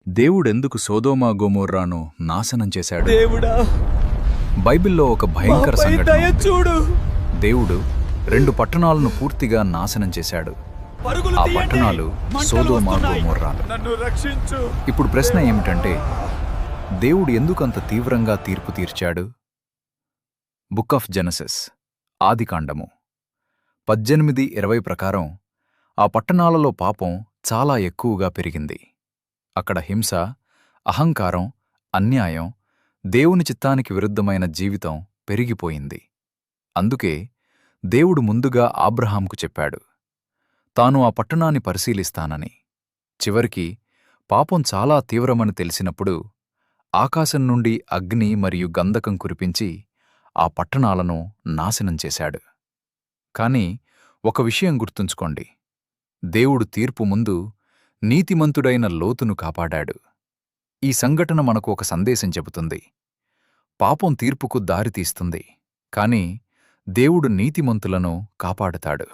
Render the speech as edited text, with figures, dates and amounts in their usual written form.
దేవుడెందుకు సొదొమ గొమొర్రాను నాశనం చేశాడు? దేవుడా, బైబిల్లో ఒక భయంకర మాపై సంఘటన దయ ఉంది. చూడు. దేవుడు 2 పట్టణాలను పూర్తిగా నాశనం చేశాడు. పరుగులు ఆ తీయండి. పట్టణాలు మంటలు సొదొమ వస్తున్నాయి. గొమొర్రాలు. నన్ను రక్షించు. ఇప్పుడు ప్రశ్న ఏమిటంటే, దేవుడు ఎందుకంత తీవ్రంగా తీర్పు తీర్చాడు? బుక్ ఆఫ్ జెనసిస్, ఆదికాండము 18:20 ప్రకారం ఆ పట్టణాలలో పాపం చాలా ఎక్కువగా పెరిగింది. అక్కడ హింస, అహంకారం, అన్యాయం, దేవుని చిత్తానికి విరుద్ధమైన జీవితం పెరిగిపోయింది. అందుకే దేవుడు ముందుగా అబ్రాహాముకు చెప్పాడు, తాను ఆ పట్టణాన్ని పరిశీలిస్తానని. చివరికి పాపం చాలా తీవ్రమని తెలిసినప్పుడు ఆకాశం నుండి అగ్ని మరియు గంధకం కురిపించి ఆ పట్టణాలను నాశనం చేశాడు. కాని ఒక విషయం గుర్తుంచుకోండి, దేవుడు తీర్పు ముందు నీతిమంతుడైన లోతును కాపాడాడు. ఈ సంఘటన మనకు ఒక సందేశం చెబుతుంది. పాపం తీర్పుకు దారితీస్తుంది, కాని దేవుడు నీతిమంతులను కాపాడుతాడు.